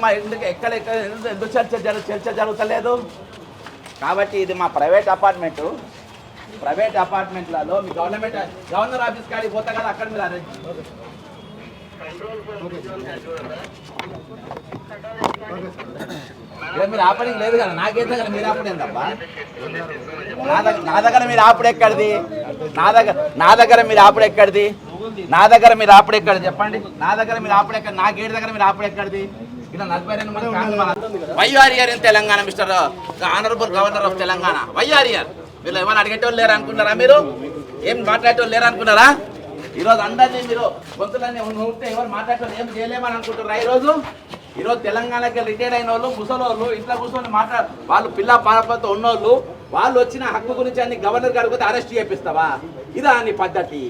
మా ఇంటికి ఎందుకు చర్చ జరుగుతలేదు? కాబట్టి ఇది మా ప్రైవేట్ అపార్ట్మెంట్లలో మీ గవర్నర్ ఆఫీస్ కాడికి పోతా కదా, అక్కడ మీరు అరేంజ్ మీరు ఆపడానికి లేదు కదా, నాకేం దగ్గర మీరు ఆపడేం తప్ప నా దగ్గర మీరు ఆపుడెక్కడిది? నా దగ్గర మీరు ఆపుడెక్కడిది? చెప్పండి. నా దగ్గర మీరు ఆపుడెక్కడి? నా గేట్ దగ్గర మీరు ఆపుడెక్కడిది? ఇలా 42 మంది వైఆర్ఆర్ in Telangana, mister honourable governor of Telangana వైఆర్ఆర్. వీళ్ళు ఏమైనా అడిగేటోళ్ళు లేరు అనుకున్నారా? మీరు ఏం మాట్లాడేటోళ్ళు లేరు అనుకున్నారా? ఈరోజు అందరినీ మీరు గొంతులన్నీ ఉంటే ఎవరు మాట్లాడేటోళ్ళు ఏం చేయలేమని అనుకుంటారా? ఈరోజు తెలంగాణకి రిటైర్డ్ అయిన వాళ్ళు, ముసలోళ్ళు, ఇంట్లో కూర్చొని వాళ్ళు పిల్ల పాపతో ఉన్నోళ్ళు, వాళ్ళు వచ్చిన హక్కు గురించి అన్ని గవర్నర్ గారికి పోతే అరెస్ట్ చేపిస్తావా? ఇదా నీ పద్ధతి?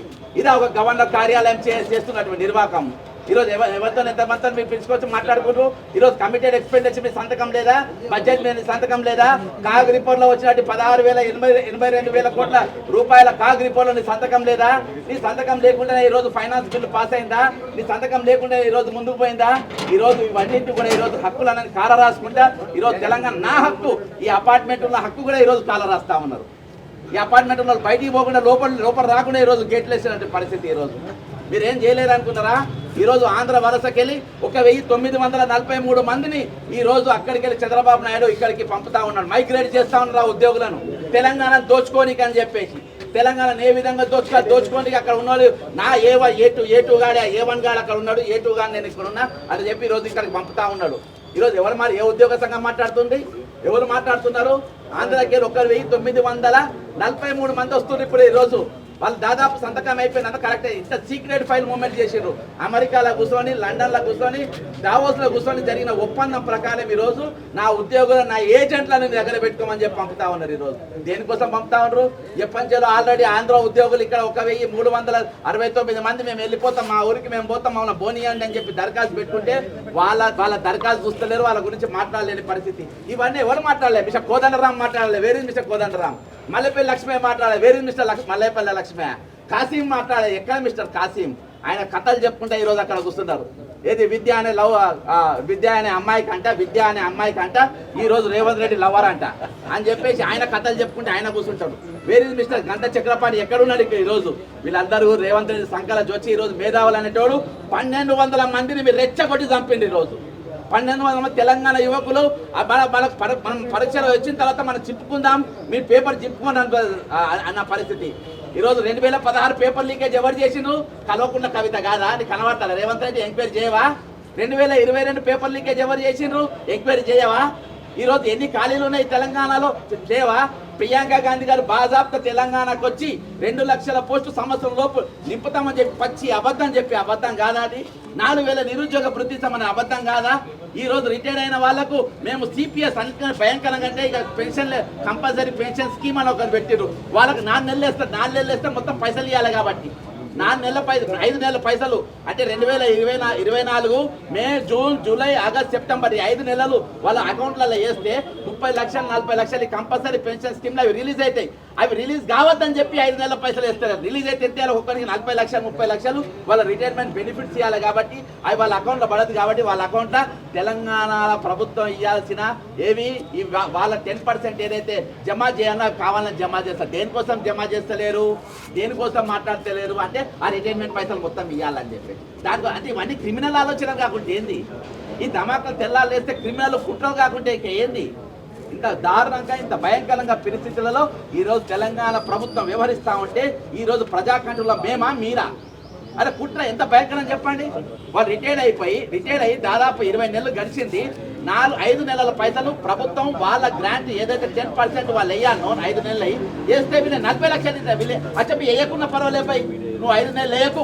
ఇదా ఒక గవర్నర్ కార్యాలయం చేస్తున్నటువంటి నిర్వాహకం? ఈరోజు ఎవరితో ఎంతమంది మీరు పిలుచుకొచ్చి మాట్లాడుకుంటూ ఈరోజు కమిటెడ్ ఎక్స్పెండిచర్ మీ సంతకం లేదా? బడ్జెట్ మీద సంతకం లేదా? కాగ్ రిపోర్ట్ లో వచ్చినట్టు 16,82,000 కోట్ల రూపాయల కాగ్ రిపోర్ట్ లో నీ సంతకం లేదా? నీ సంతకం లేకుండా ఈరోజు ఫైనాన్స్ బిల్లు పాస్ అయిందా? నీ సంతకం లేకుండా ఈరోజు ముందుకు పోయిందా? ఈరోజు ఇవన్నింటి కూడా ఈరోజు హక్కులన్నీ కాల రాసుకుంటా ఈరోజు తెలంగాణ నా హక్కు, ఈ అపార్ట్మెంట్ ఉన్న హక్కు కూడా ఈరోజు కాల రాస్తా ఉన్నారు. ఈ అపార్ట్మెంట్ ఉన్న బయటికి పోకుండా లోపల రాకుండా ఈరోజు గేట్లు వేసినటువంటి పరిస్థితి. ఈరోజు మీరేం చేయలేరు అనుకున్నారా? ఈరోజు ఆంధ్ర వలసకెళ్ళి 1943 మందిని ఈరోజు అక్కడికి వెళ్ళి చంద్రబాబు నాయుడు ఇక్కడికి పంపుతా ఉన్నాడు, మైగ్రేట్ చేస్తా ఉన్నారు ఉద్యోగులను తెలంగాణను దోచుకోనికి అని చెప్పేసి. తెలంగాణను ఏ విధంగా దోచుకోనికి అక్కడ ఉన్నాడు నా ఏ2 గాడే, A1 గాడు అక్కడ ఉన్నాడు, A2 గాడు నేను ఇక్కడ ఉన్నా అని చెప్పి ఈరోజు ఇక్కడికి పంపుతా ఉన్నాడు. ఈరోజు ఎవరు మరి ఏ ఉద్యోగ సంఘం మాట్లాడుతుంది? ఎవరు మాట్లాడుతున్నారు? ఆంధ్రకి 1943 మంది వస్తున్నారు ఇప్పుడు. ఈరోజు వాళ్ళు దాదాపు సంతకం అయిపోయినంత కరెక్టే. ఇంత సీక్రెట్ ఫైల్ మూవ్మెంట్ చేసారు. అమెరికాలో కూర్చొని, లండన్లో కూర్చొని, దావోస్లో కూర్చొని జరిగిన ఒప్పందం ప్రకారం ఈరోజు నా ఉద్యోగులు, నా ఏజెంట్లను దగ్గర పెట్టుకోమని చెప్పి పంపుతా ఉన్నారు. ఈరోజు దేనికోసం పంపుతా ఉన్నారు? ఎప్పంచలో ఆల్రెడీ ఆంధ్ర ఉద్యోగులు ఇక్కడ 1,369 మంది మేము వెళ్ళిపోతాం, మా ఊరికి మేము పోతాం, మమ్మల్ని బోనియండి అని చెప్పి దరఖాస్తు పెట్టుకుంటే వాళ్ళ దరఖాస్తు చూస్తలేరు, వాళ్ళ గురించి మాట్లాడలేని పరిస్థితి. ఇవన్నీ ఎవరు మాట్లాడలేదు? మిస్టర్ కోదండరాం మాట్లాడలేదు. వేరే మిస్టర్ కోదండరాం. మల్లెపల్లి లక్ష్మి మాట్లాడాలి. వేరే మిస్టర్ మల్లెపల్లి లక్ష్మి. కాసిం మాట్లాడే. ఎక్కడ మిస్టర్ కాసిం? ఆయన కథలు చెప్పుకుంటే ఈరోజు అక్కడ కూర్చున్నారు. ఏది విద్య అనే అమ్మాయికి అంట ఈరోజు రేవంత్ రెడ్డి లవర్ అంట అని చెప్పేసి ఆయన కథలు చెప్పుకుంటే ఆయన కూర్చుంటాడు. వేరే మిస్టర్ గంట చక్రపాణి ఎక్కడున్నాడు? ఈరోజు వీళ్ళందరూ రేవంత్ రెడ్డి సంకల వచ్చి ఈరోజు మేధావులు అనేటోడు 1,200 మందిని మీరు రెచ్చగొట్టి చంపిండి. ఈరోజు 1,200 మంది తెలంగాణ యువకులు మనం పరీక్షలు వచ్చిన తర్వాత మనం చిప్పుకుందాం, మీ పేపర్ చిప్పుకోండి అన్న పరిస్థితి. ఈరోజు 2016 పేపర్ లీకేజ్ ఎవరు చేసిండ్రు? కల్వకుంట్ల కవిత కాదా? అని కనబడతారా? రేవంత్ రెడ్డి ఎంక్వైరీ చేయవా? 2022 పేపర్ లీకేజ్ ఎవరు చేసిండ్రు? ఎంక్వైరీ చేయవా? ఈరోజు ఎన్ని ఖాళీలు ఉన్నాయి తెలంగాణలో చేయవా? ప్రియాంక గాంధీ గారు బాజాబ్తా తెలంగాణకు వచ్చి 2 లక్షల పోస్టు సంవత్సరం లోపు నింపుతామని చెప్పి పచ్చి అబద్ధం చెప్పి, అబద్ధం కాదా అది? 4,000 నిరుద్యోగ వృత్తిస్తామని అబద్ధం కాదా? ఈ రోజు రిటైర్ అయిన వాళ్లకు మేము సిపిఎస్ అన్ని భయంకరంగా అంటే ఇక పెన్షన్ కంపల్సరీ పెన్షన్ స్కీమ్ అని ఒకరు పెట్టిరు. వాళ్ళకి 4 నెలలు వేస్తే మొత్తం పైసలు ఇవ్వాలి. కాబట్టి 5 నెలల పైసలు అంటే 2024 మే, జూన్, జూలై, ఆగస్ట్, సెప్టెంబర్ 5 నెలలు వాళ్ళ అకౌంట్లలో వేస్తే 30 లక్షలు 40 లక్షలు కంపల్సరీ పెన్షన్ స్కీమ్లో అవి రిలీజ్ అవుతాయి. అవి రిలీజ్ కావద్దని చెప్పి 5 నెలల పైసలు వేస్తారు. రిలీజ్ అయితే ఎంత ఒక్కరికి 40 లక్షలు 30 లక్షలు వాళ్ళ రిటైర్మెంట్ బెనిఫిట్స్ ఇవ్వాలి. కాబట్టి అవి వాళ్ళ అకౌంట్లో పడదు. కాబట్టి వాళ్ళ అకౌంట్లో తెలంగాణ ప్రభుత్వం ఇవ్వాల్సిన ఏవి వాళ్ళ 10% ఏదైతే జమ చేయాలో కావాలని జమ చేస్తారు. దేనికోసం జమ చేస్తలేరు? దేనికోసం మాట్లాడతలేరు అంటే ఆ రిటైర్మెంట్ పైసలు మొత్తం ఇవ్వాలని చెప్పి. దానికి అంటే ఇవన్నీ క్రిమినల్ ఆలోచన కాకుండా ఏంది? ఈ ధమాకాలు తెల్లాలు వేస్తే క్రిమినల్ కుట్రలు కాకుండా ఇక ఏంది? ఇంత దారుణంగా, ఇంత భయంకరంగా పరిస్థితులలో ఈరోజు తెలంగాణ ప్రభుత్వం వ్యవహరిస్తూ ఉంటే ఈరోజు ప్రజాకంట్రోల్లో మేమా మీరా? అరే కుట్ర ఎంత భయంకరం చెప్పండి. వాళ్ళు రిటైర్ అయ్యి దాదాపు 20 నెలలు గడిచింది. 5 నెలల పైసలు ప్రభుత్వం వాళ్ళ గ్రాంట్ ఏదైతే 10% వాళ్ళు వేయాలనో 5 నెలలు అయ్యి వేస్తే వీళ్ళు 40 లక్షలు వీళ్ళే అచ్చా వేయకున్నా పర్వాలేదు పై నువ్వు 5 నెలలు వేయకు,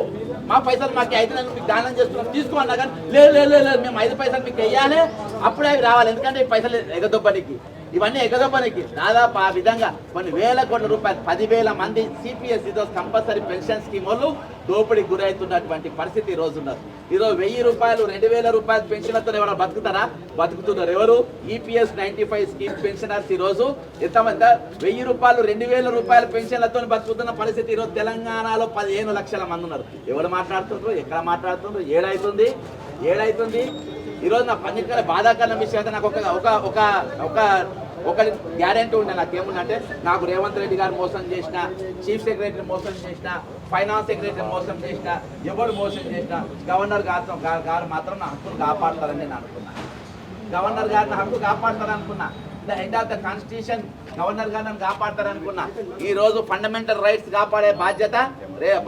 మా పైసలు మాకు 5 నెలలు మీకు దానం చేస్తున్నాం తీసుకోన్నా కానీ లేదు మేము 5 పైసలు మీకు వేయాలి, అప్పుడే అవి రావాలి. ఎందుకంటే ఈ పైసలు ఎగదొబ్బనికి, ఇవన్నీ ఎగదొబ్బనికి దాదాపు ఆ విధంగా కొన్ని వేల కోట్ల రూపాయలు 10,000 మంది సిపిఎస్ కంపల్సరీ పెన్షన్ స్కీమ్ వాళ్ళు దోపిడీకి గురవుతున్నటువంటి పరిస్థితి ఈ రోజు ఉన్నారు. ఈరోజు 1000 రూపాయలు 2000 రూపాయలు పెన్షన్లతో ఎవరైనా బతుకుతారా? బతుకుతున్నారు. ఎవరు? ఈపీఎస్ 95 స్కీమ్ పెన్షనర్స్ ఈరోజు ఎంతమంది 1000 రూపాయలు 2000 రూపాయల పెన్షన్లతో బతుకుతున్న పరిస్థితి ఈరోజు తెలంగాణలో 15 లక్షల మంది ఉన్నారు. ఎవరు మాట్లాడుతుండ్రు? ఎక్కడ మాట్లాడుతుండ్రు? ఏడైతుంది ఈరోజు నా పన్నికల బాధాకరణ విషయం అయితే నాకు ఒక గ్యారెంటీ ఉండే. నాకేముందంటే నాకు రేవంత్ రెడ్డి గారు మోసం చేసిన, చీఫ్ సెక్రటరీ మోసం చేసిన, ఫైనాన్స్ సెక్రటరీ మోసం చేసిన, ఎవరు మోసం చేసిన గవర్నర్ గారు మాత్రం నా హక్కును కాపాడతారని నేను అనుకున్నా. గవర్నర్ గారు నా హక్కు కాపాడతారనుకున్నా. The end of the constitution governor గారు నన్ను కాపాడతారనుకున్నా. ఈ రోజు ఫండమెంటల్ రైట్స్ కాపాడే బాధ్యత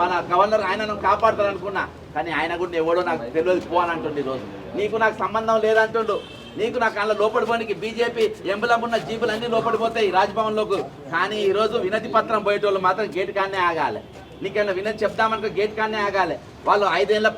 మన గవర్నర్ ఆయనను కాపాడతారనుకున్నా. కానీ ఆయన కూడా ఎవడో నాకు తెలియదు పో అని అంటుండే. ఈరోజు నీకు నాకు సంబంధం లేదంటుండు. నీకు నాకు అందులో లోపడిపోనికి బీజేపీ ఎంబులం ఉన్న జీపులు అన్నీ లోపడిపోతాయి రాజ్భవన్లోకి. కానీ ఈరోజు వినతి పత్రం పోయేటోళ్ళు మాత్రం గేట్ కాడనే ఆగాలి. నీకేమైనా వినతి చెప్తామనుకో గేట్ కాడనే ఆగాలి. వాళ్ళు 5 ఏళ్ల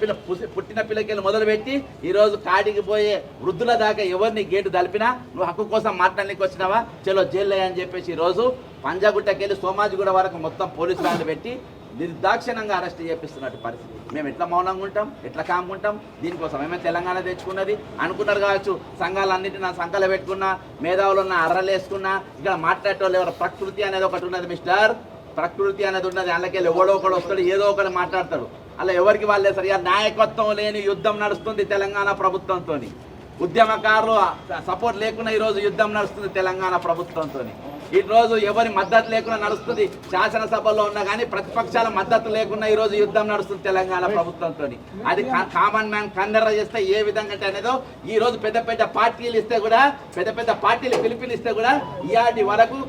పుట్టిన పిల్లకెళ్ళి మొదలుపెట్టి ఈరోజు కాడికి పోయే వృద్ధుల దాకా ఎవరిని గేటు దలిపినా నువ్వు హక్కు కోసం మాట్లాడడానికి వచ్చినావా చలో జైల్లో అని చెప్పేసి ఈరోజు పంజాగుట్టకెళ్ళి సోమాజిగూడ వరకు మొత్తం పోలీసు వాళ్ళు పెట్టి నిర్దాక్షిణంగా అరెస్ట్ చేపిస్తున్నట్టు పరిస్థితి. మేము ఎట్లా మౌనంగా ఉంటాం? ఎట్లా కాముకుంటాం? దీనికోసం ఏమైనా తెలంగాణ తెచ్చుకున్నది అనుకున్నారు కావచ్చు. సంఘాలన్నింటినీ నా సంఘాలు పెట్టుకున్నా, మేధావులు ఉన్న అర్రలు వేసుకున్నా, ఇక్కడ మాట్లాడేటోళ్ళు ఎవరు ప్రకృతి అనేది ఒకటి ఉన్నది మిస్టర్. ప్రకృతి అనేది ఉన్నది. అందుకెళ్ళి ఎవడో ఒకడు వస్తాడు, ఏదో ఒకటి మాట్లాడతాడు. అలా ఎవరికి వాళ్ళే సరిగా నాయకత్వం లేని యుద్ధం నడుస్తుంది తెలంగాణ ప్రభుత్వంతో. ఉద్యమకారులు సపోర్ట్ లేకుండా ఈరోజు యుద్ధం నడుస్తుంది తెలంగాణ ప్రభుత్వంతో. ఈరోజు ఎవరి మద్దతు లేకుండా నడుస్తుంది. శాసనసభలో ఉన్నా కానీ ప్రతిపక్షాల మద్దతు లేకుండా ఈరోజు యుద్ధం నడుస్తుంది తెలంగాణ ప్రభుత్వంతో. అది కామన్ మ్యాన్ కన్నెర్ర చేస్తే ఏ విధంగా అనేదో ఈరోజు పెద్ద పెద్ద పార్టీలు ఇస్తే కూడా, పెద్ద పెద్ద పార్టీలు పిలిపిస్తే కూడా ఇయాటి వరకు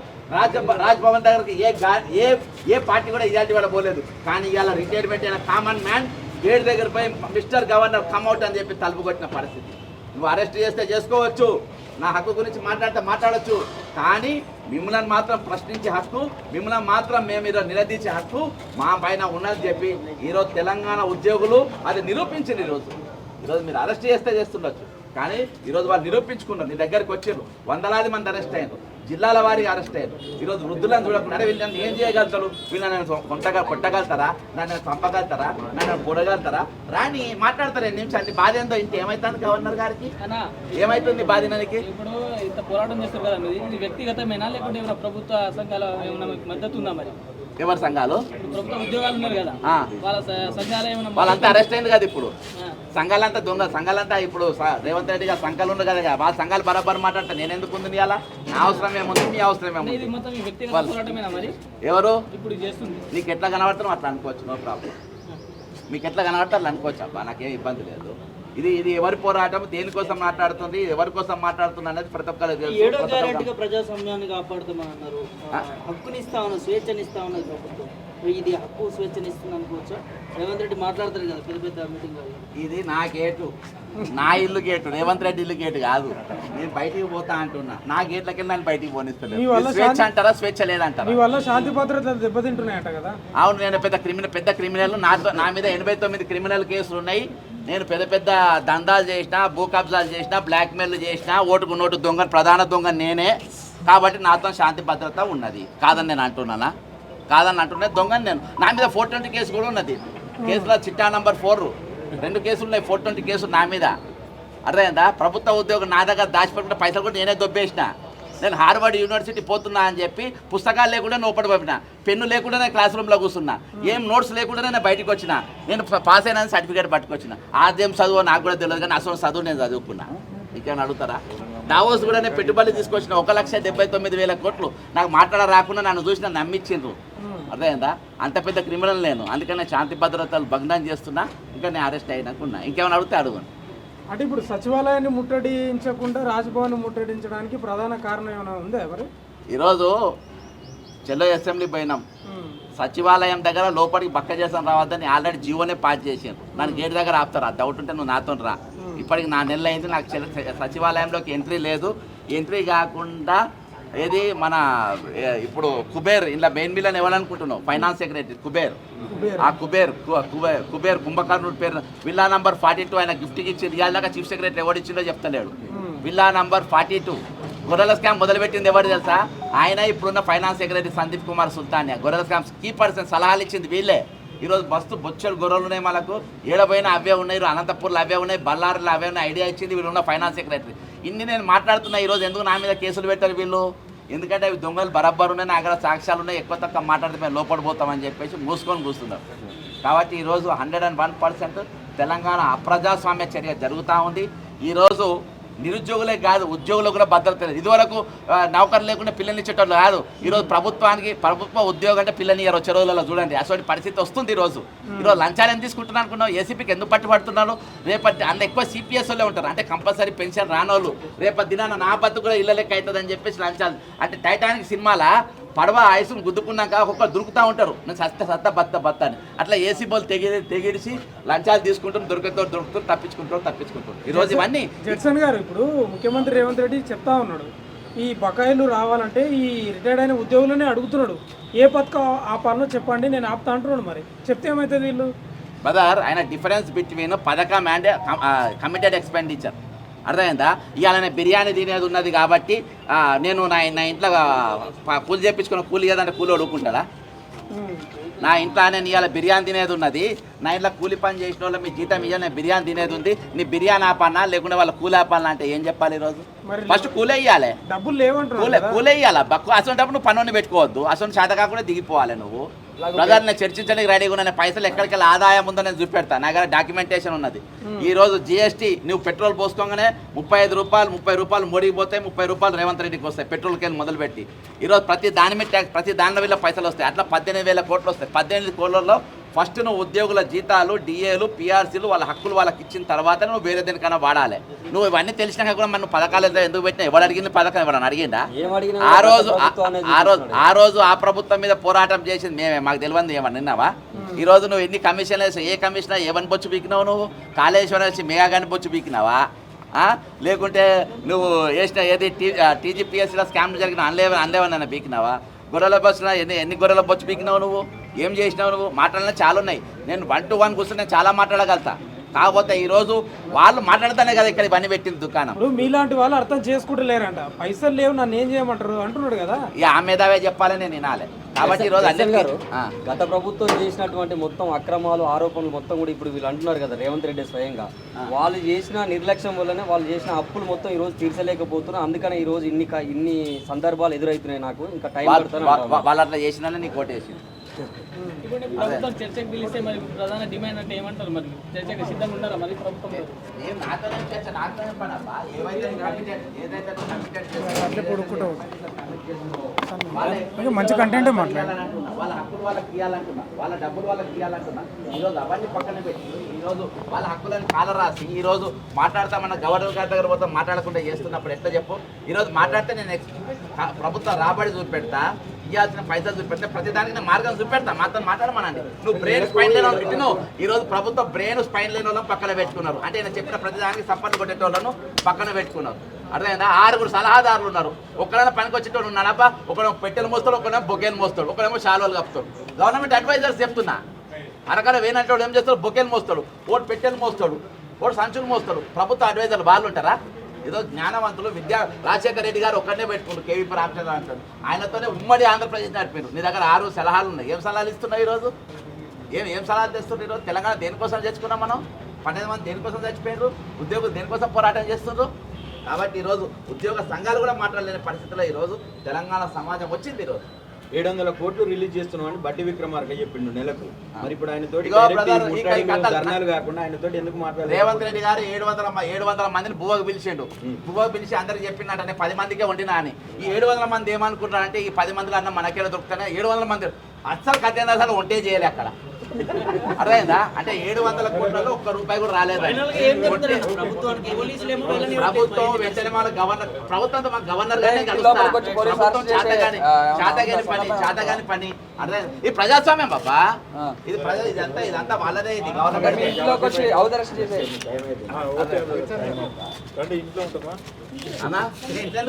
రాజ్భవన్ దగ్గరికి ఏ పార్టీ కూడా ఇయాటి వరకు పోలేదు. కానీ ఇవాళ రిటైర్మెంట్ అయిన కామన్ మ్యాన్ గేట్ దగ్గర పోయి మిస్టర్ గవర్నర్ కమ్అవుట్ అని చెప్పి తలుపు కొట్టిన పరిస్థితి. నువ్వు అరెస్ట్ చేస్తే చేసుకోవచ్చు, నా హక్కు గురించి మాట్లాడితే మాట్లాడచ్చు. కానీ మిమ్మల్ని మాత్రం ప్రశ్నించే హక్కు, మిమ్మల్ని మాత్రం మేము ఈరోజు నిలదీసే హక్కు మా పైన ఉన్నది చెప్పి ఈరోజు తెలంగాణ ఉద్యోగులు అది నిరూపించింది. ఈరోజు మీరు అరెస్ట్ చేస్తే చేస్తుండొచ్చు, కానీ ఈరోజు వాళ్ళు నిరూపించుకున్నారు. నీ దగ్గరికి వచ్చారు, వందలాది మంది అరెస్ట్ అయ్యారు, జిల్లాల వారికి అరెస్ట్ అయ్యారు. ఈరోజు వృద్ధులను చూడకుండా వీళ్ళని ఏం చేయగలుగుతారు? వీళ్ళని కొట్టగలుగుతారా? నన్ను చంపగలుగుతారా? నన్ను పొడగలుగుతారా? రాని మాట్లాడతారు 2 నిమిషాలు. బాధ ఏందో ఇంత ఏమైతుంది గవర్నర్ గారికి? ఏమైతుంది బాధినానికి? ఇప్పుడు ఇంత పోరాటం చేస్తారు కదా, ఇది వ్యక్తిగతమేనా లేకుంటే ఏమైనా ప్రభుత్వ సంఘాల మద్దతు ఉందా? మరి ఎవరి సంఘాలు? ప్రభుత్వ ఉద్యోగాలు ఉన్నారు కదా, వాళ్ళ సంఘాలు ఏమైనా? వాళ్ళంతా అరెస్ట్ అయింది కదా ఇప్పుడు. సంఘాలంతా దొంగ సంఘాలంతా ఇప్పుడు రేవంత్ రెడ్డి గారు సంఘాలు ఉండదు కదా, వాళ్ళ సంఘాలు బరాబర్ మాట్లాడతా నేను ఎందుకు ఉంది అలా? నా అవసరం ఏముంది, మీ అవసరం ఏముంది? ఎవరు ఇప్పుడు చేస్తుంది? నీకు ఎట్లా కనబడతాను అట్లా అనుకోవచ్చు, నో ప్రాబ్లం. మీకు ఎట్లా కనబడతారు అట్లా అనుకోవచ్చు అబ్బా, నాకేం ఇబ్బంది లేదు. ఇది ఎవరి పోరాటం, దేనికోసం మాట్లాడుతుంది, ఎవరి కోసం మాట్లాడుతుంది అనేది ప్రతి ఒక్కరు. 7వ గ్యారెంటీగా ప్రజాస్వామ్యాన్ని కాపాడుతామన్నారు, హక్కుని ఇస్తామన్నారు, స్వేచ్ఛని ఇస్తామన్నది ప్రభుత్వం. ఇది హక్కు స్వేచ్ఛని ఇస్తుంది అనుకోవచ్చా? రేవంత్ రెడ్డి మాట్లాడతారు కదా పెద్ద పెద్ద మీటింగ్. ఇది నా గేటు, నా ఇల్లు గేటు, రేవంత్ రెడ్డి ఇల్లు గేటు కాదు. నేను బయటికి పోతా అంటున్నా, నా గేట్లకి నన్ను బయటికి పోనిస్తాను. స్వేచ్ఛ అంటారా? స్వేచ్ఛ లేదంటారా? శాంతి భద్రతలు దెబ్బతింటున్నాయట కదా. అవును, నేను పెద్ద క్రిమినల్. నా మీద 89 క్రిమినల్ కేసులు ఉన్నాయి. నేను పెద్ద దందాలు చేసిన, భూ కబ్జాలు చేసిన, బ్లాక్మెయిల్ చేసిన, ఓటుకు నోటు దొంగ, ప్రధాన దొంగ నేనే. కాబట్టి నాతో శాంతి భద్రత ఉన్నది. కాదని నేను అంటున్నానా? కాదని అంటున్నా. దొంగని నేను. నా మీద 420 కేసు కూడా ఉన్నది. కేసులో చిట్టా నంబర్ 4 2 కేసులు ఉన్నాయి. 420 కేసులు నా మీద. అర్థమైందా? ప్రభుత్వ ఉద్యోగం నా దగ్గర దాచిపెట్టుకుంటే పైసలు కూడా నేనే దొబ్బేసిన. నేను హార్వర్డ్ యూనివర్సిటీ పోతున్నా అని చెప్పి పుస్తకాలు లేకుండా నోపడి పంపిన, పెన్ను లేకుండా నేను క్లాస్ రూమ్లో కూర్చున్నా, ఏం నోట్స్ లేకుండా నేను బయటకు వచ్చిన, నేను పాస్ అయినా సర్టిఫికేట్ పట్టుకొచ్చిన. అదేం చదువు నాకు కూడా తెలియదు, కానీ అసలు చదువు నేను చదువుకున్నా. ఇంకేమైనా అడుగుతారా? దావోస్ కూడా నేను పెట్టుబడి తీసుకొచ్చిన 1,79,000 కోట్లు. నాకు మాట్లాడ రాకుండా నన్ను చూసి నన్ను నమ్మించిండ్రు. అర్థమైందా? అంత పెద్ద క్రిమినల్ నేను. అందుకని నేను శాంతి భద్రతలు భగ్నం చేస్తున్నా. ఇంకా నేను అరెస్ట్ అయినాకున్నా. ఇంకేమైనా అడిగితే అడుగును. అంటే ఇప్పుడు సచివాలయాన్ని ముట్టడించకుండా రాజ్భవన్ ముట్టడించడానికి ప్రధాన కారణం ఏమైనా ఉందా? ఎవరు ఈరోజు చెల్లో అసెంబ్లీ పోయినాం, సచివాలయం దగ్గర లోపలికి బక్క చేసాను రావద్దని ఆల్రెడీ జీవోనే పాస్ చేసాను. నన్ను గేట్ దగ్గర ఆపుతారు. ఆ డౌట్ ఉంటే నువ్వు నాతో రా. ఇప్పటికి 4 నెలలు అయింది, నాకు సచివాలయంలోకి ఎంట్రీ లేదు. ఎంట్రీ కాకుండా ఏది మన ఇప్పుడు కుబేర్ ఇలా మెయిన్ మిల్ ఎవరనుకుంటున్నావు? Finance secretary Kuber. ఆ కుబేర్ కుంభకర్ణుడి పేరు విల్లా నంబర్ 42 ఆయన గిఫ్ట్కి ఇచ్చి రియాల్ దాకా చీఫ్ సెక్రటరీ ఎవరిచ్చిందో చెప్తలేడు. విల్లా నంబర్ 42 గొర్రెల స్కామ్ మొదలుపెట్టింది ఎవరు తెలుసా? ఆయన ఇప్పుడున్న ఫైనాన్స్ సెక్రటరీ సందీప్ కుమార్ సుల్తానియా. గొర్రెల స్కామ్ కీ పర్సన్ సలహాలు ఇచ్చింది వీళ్ళే. ఈరోజు బస్తు బొచ్చలు గొర్రెలు ఉన్నాయి, మనకు ఏడపోయినా అవే ఉన్నాయి, అనంతపూర్లో అవే ఉన్నాయి, బళ్ళారిలో అవే ఉన్నాయి. ఐడియా ఇచ్చింది వీళ్ళు ఉన్న ఫైనాన్స్ సెక్రటరీ. ఇన్ని నేను మాట్లాడుతున్నా. ఈరోజు ఎందుకు నా మీద కేసులు పెట్టారు వీళ్ళు? ఎందుకంటే అవి దొంగలు బరాబర్ ఉన్నాయి, నా దగ్గర సాక్ష్యాలు ఉన్నాయి, ఎక్కువ తక్కువ మాట్లాడితే మేము లోపడిపోతామని చెప్పేసి మూసుకొని కూర్చున్నారు. కాబట్టి ఈరోజు 101% తెలంగాణ అప్రజాస్వామ్య చర్య జరుగుతూ ఉంది. ఈరోజు నిరుద్యోగులే కాదు, ఉద్యోగులు కూడా భద్రత లేదు. ఇదివరకు నౌకరు లేకుండా పిల్లల్ని ఇచ్చేటోళ్ళు కాదు. ఈరోజు ప్రభుత్వ ఉద్యోగం అంటే పిల్లనియర్ వచ్చే రోజులలో చూడండి అటువంటి పరిస్థితి వస్తుంది. ఈరోజు లంచాలు ఎంత తీసుకుంటున్నా అనుకున్నావు? ఏసీపీకి ఎందుకు పట్టుబడుతున్నారు? రేపటి అంత ఎక్కువ సిపిఎస్ వాళ్ళే ఉంటారు, అంటే కంపల్సరీ పెన్షన్ రానోళ్ళు. రేపటి దినాన నా బతు కూడా ఇళ్ళ లెక్క అవుతుందని చెప్పేసి లంచాలు. అంటే టైటానిక్ సినిమాల పడవ ఐసును గుద్దుకున్నాక ఒక్కొక్కరు దొరుకుతూ ఉంటారు, నేను సత్త బత్త అని. అట్లా ఏసీ బోల్ తెగిడిసి లంచాలు తీసుకుంటారు, దొరుకుతారు, తప్పించుకుంటారు. ఈరోజు ఇవన్నీ జడ్సన్ గారు, ఇప్పుడు ముఖ్యమంత్రి రేవంత్ రెడ్డి చెప్తా ఉన్నాడు, ఈ బకాయిలు రావాలంటే ఈ రిటైర్డ్ అయిన ఉద్యోగులనే అడుగుతున్నాడు. ఏ పథకం ఆపాలనో చెప్పండి, నేను ఆపుతా అంటున్నాడు. మరి చెప్తే ఏమవుతుంది వీళ్ళు? బ్రదర్, ఆయన డిఫరెన్స్ బిట్వీన్ పథకం అండ్ కమిటెడ్ ఎక్స్పెండిచర్ అర్థమైందా? ఇవాళ నేను బిర్యానీ తినేది ఉన్నది కాబట్టి నేను నా ఇంట్లో కూలి చేయించుకున్న కూలి ఏదంటే కూలి అడుగుకుంటాడా? నా ఇంట్లో నేను ఇవాళ బిర్యానీ తినేది ఉన్నది, నా ఇంట్లో కూలి పని చేసిన వాళ్ళు మీ జీతం ఇవ్వాలి, నేను బిర్యానీ తినేది ఉంది, నీ బిర్యానీ ఆపన్నా లేకుంటే వాళ్ళ కూలి ఆపాలన్నా అంటే ఏం చెప్పాలి? ఈరోజు ఫస్ట్ కూలే ఇవ్వాలి, డబ్బులు లేవంటారు. కూలే ఇవ్వాలి. అసలు నువ్వు పనుని పెట్టుకోవద్దు, అసలు చేత కాకుండా దిగిపోవాలి. నువ్వు బ్రదర్, నేను చర్చించడానికి రెడీగా ఉన్నా, నేను పైసలు ఎక్కడికి ఆదాయం ఉందో నేను చూపెడతాను, నా దగ్గర డాక్యుమెంటేషన్ ఉన్నది. ఈ రోజు జిఎస్టీ నువ్వు పెట్రోల్ పోసుకోగానే 35 రూపాయలు 30 రూపాయలు మోడీకి పోతాయి, 30 రూపాయలు రేవంత్ రెడ్డికి వస్తాయి పెట్రోల్కి వెళ్ళి మొదలుపెట్టి. ఈరోజు ప్రతి దాని మీద ట్యాక్స్, ప్రతి దానిలో వీళ్ళ పైసలు వస్తాయి. అట్లా 18,000 కోట్లు వస్తాయి. 18 కోట్లలో ఫస్ట్ నువ్వు ఉద్యోగుల జీతాలు, డిఏలు, పిఆర్సీలు వాళ్ళ హక్కులు వాళ్ళకి ఇచ్చిన తర్వాత నువ్వు వేరే దేనికైనా వాడాలి. నువ్వు ఇవన్నీ తెలిసినాక కూడా మనం పథకాలు ఎందుకు పెట్టినా? ఎవరు అడిగింది పథకం? ఎవరన్నా అడిగిందా? ఆ రోజు ఆ ప్రభుత్వం మీద పోరాటం చేసింది మేమే, మాకు తెలియదు ఏమన్నా నిన్నావా? ఈ రోజు నువ్వు ఎన్ని కమిషన్లు వేసి ఏ కమిషనర్ ఏమని బొచ్చు పీకినావు? నువ్వు కాళేశ్వరం వేసి మేఘాగాని బొచ్చు పీకినావా? లేకుంటే నువ్వు వేసిన ఏది టీజీపీఎస్సీలో స్కామ్ జరిగిన అనలేవన్నా పీకినావా? గొర్రెల బస్సులో ఎన్ని గొర్రెల బొచ్చు పీకినావు? నువ్వు ఏం చేసినావు? నువ్వు మాట్లాడినా చాలా ఉన్నాయి. నేను 1 to 1 కూర్చొని నేను చాలా మాట్లాడగలుగుతా. కాకపోతే ఈరోజు వాళ్ళు మాట్లాడతానే కదా ఇక్కడ ఇవన్నీ పెట్టింది దుకాణం. ఇప్పుడు మీలాంటి వాళ్ళు అర్థం చేసుకుంటలేరంట, పైసలు లేవు నన్ను ఏం చేయమంటారు అంటున్నాడు కదా. ఇక ఆ మీదవే చెప్పాలి, నేను వినాలి. కాబట్టి ఈరోజు గత ప్రభుత్వం చేసినటువంటి మొత్తం అక్రమాలు, ఆరోపణలు మొత్తం కూడా ఇప్పుడు వీళ్ళు అంటున్నారు కదా రేవంత్ రెడ్డి స్వయంగా, వాళ్ళు చేసిన నిర్లక్ష్యం వల్లనే వాళ్ళు చేసిన అప్పులు మొత్తం ఈ రోజు తీర్చలేకపోతున్నారు. అందుకనే ఈ రోజు ఇన్ని సందర్భాలు ఎదురవుతున్నాయి. నాకు ఇంకా టైం పడుతుంది. వాళ్ళు అట్లా చేసిన నీకు ఓటేసి ఇప్పుడు ప్రభుత్వం చర్చకు పిలిస్తే మరి ప్రధాన డిమాండ్ అంటే ఏమంటారు? మరి చర్చకు సిద్ధంగా ఉన్నారా మరి ప్రభుత్వం? మంచి కంటెంట్ మాట్లాడాలి. వాళ్ళ హక్కులు వాళ్ళకి ఇవ్వాలంటున్నా, వాళ్ళ డబ్బులు వాళ్ళకి ఇవ్వాలంటున్నా. ఈరోజు అవన్నీ పక్కన పెట్టి ఈరోజు వాళ్ళ హక్కులను కాల రాసి ఈరోజు మాట్లాడతామన్న గవర్నర్ గారి దగ్గర పోతాం మాట్లాడకుండా చేస్తున్నప్పుడు ఎట్లా చెప్పు? ఈరోజు మాట్లాడితే నేను ప్రభుత్వం రాబడి చూపెడతా, ఇవ్వాల్సిన పైసలు చూపెడితే ప్రతిదానికి నేను మార్గం చూపెడతా. మాతో మాట్లాడమనండి. నువ్వు బ్రెయిన్ స్పైన్ లేని వాళ్ళు పెట్టినావు. ఈరోజు ప్రభుత్వం బ్రెయిన్ స్పైన్ లేని వాళ్ళని పక్కన పెట్టుకున్నారు. అంటే నేను చెప్పిన ప్రతిదానికి సపోర్ట్ కొట్టేటోళ్ళను పక్కన పెట్టుకున్నారు. అర్థమైందా? 6 సలహాదారులు ఉన్నారు. ఒకరైనా పనికి వచ్చేటోడు ఉన్నాడబ్బా, ఒకడేమో పెట్టెలు మోస్తాడు, ఒకడేమో బొకేలు మోస్తాడు, ఒకడేమో శాలువలు కప్పుతాడు. గవర్నమెంట్ అడ్వైజర్స్ చెప్తున్నా, అరకర వేనంటాడు ఏం చేస్తాడు? బొకేలు మోస్తాడు, ఓటు పెట్టెలు మోస్తాడు, ఓటు సంచులు మోస్తాడు. ప్రభుత్వ అడ్వైజర్లు వాళ్ళు ఉంటారా? ఏదో జ్ఞానవంతులు రాజశేఖర రెడ్డి గారు ఒక్కడనే పెట్టుకుంటారు, కేవీపీ రామచంద్ర అంటాడు. ఆయనతోనే ఉమ్మడి ఆంధ్రప్రదేశ్ నడిపారు. నీ దగ్గర 6 సలహాలు ఉన్నాయి. ఏం సలహాలు ఇస్తున్నావు ఈరోజు? ఏం సలహాలు తెస్తున్నారు ఈరోజు? తెలంగాణ దేనికోసం తెచ్చుకున్నాం మనం? 12 మంది దేనికోసం చచ్చిపోయారు? ఉద్యోగులు దేనికోసం పోరాటం చేస్తున్నారు? కాబట్టి ఈరోజు ఉద్యోగ సంఘాలు కూడా మాట్లాడలేని పరిస్థితిలో ఈరోజు తెలంగాణ సమాజం వచ్చింది. ఈరోజు 700 కోట్లు రిలీజ్ చేస్తున్నామని బట్టి విక్రమార్క చెప్పిండు నెలకు. మరి ఇప్పుడు ఆయన తోటి ధర్నాలు కాకుండా ఆయన తోటి ఎందుకు మాట్లాడారు? రేవంత్ రెడ్డి గారు 700 మందిని బువ్వకు పిలిచిండు. బువ్వకు పిలిచి అందరికి చెప్పినట్టే 10 మందికే వండినా అని. ఈ 700 మంది ఏమనుకుంటారంటే ఈ 10 మందిలో అన్న మనకేలా దొరుకుతానే 700 మంది అస్సలు కథ అసలు వంటే చేయలే అక్కడ. అర్థమైందా? అంటే 700 కోట్లలో ₹1 కూడా రాలేదు. ప్రభుత్వం వెంటనే మన గవర్నర్, ప్రభుత్వంతో మన గవర్నర్ గానే ప్రభుత్వం చాతగాని పని. అర్థం ఇది ప్రజాస్వామ్యం బాబా, ఇది ఇదంతా వాళ్ళదే. ఇది గవర్నమెంట్ ఇంట్లో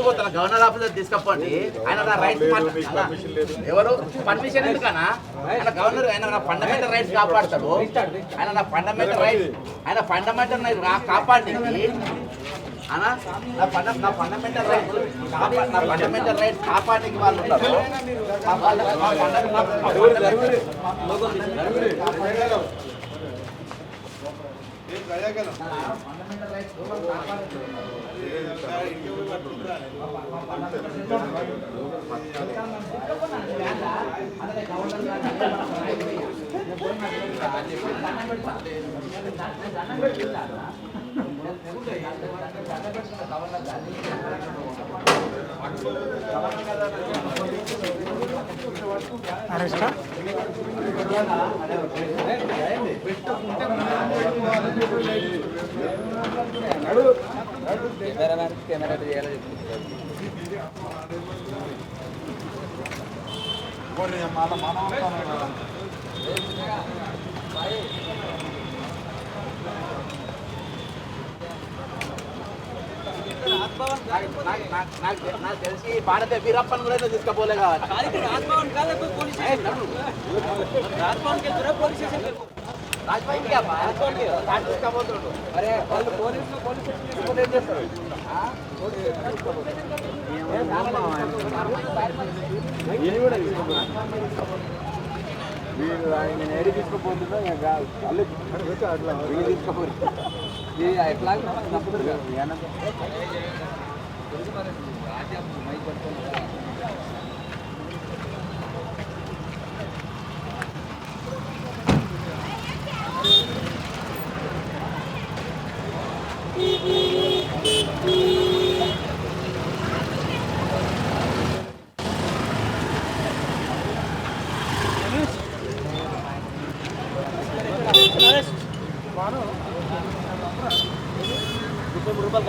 పోతాను, గవర్నర్ ఆఫీసర్ తీసుకపోండి. ఆయన నా రైట్స్ ఎవరు పర్మిషన్ ఎందుకన్నా? ఆయన గవర్నర్, ఆయన నా ఫండమెంటల్ రైట్స్ కాపాడతాడు. ఆయన నా ఫండమెంటల్ రైట్స్, ఆయన ఫండమెంటల్ కాపాడి అనా నా ఫండమెంటల్ రైట్స్ కాపాడడానికి వాళ్ళు ఉన్నారు. అరెస్టా నాకు తెలిసి భారత వీరప్పని కూడా తీసుకుపోలే కావాలి. రాజ్భవన్ కాదు పోలీస్ స్టేషన్ రాజ్భవన్కి వెళ్తురా పోలీస్ స్టేషన్కి రాజ్భవన్కి అబ్బా, రాజ్భవన్కి తీసుకుపోతుండ్రు. అరే వాళ్ళు పోలీస్ స్టేషన్ తీసుకొని ఏం చేస్తారు? వీళ్ళు ఆయన ఏడి తీసుకుపోతుందో అట్లా తీసుకుపోయి ఎట్లా తప్పుతుంది కదా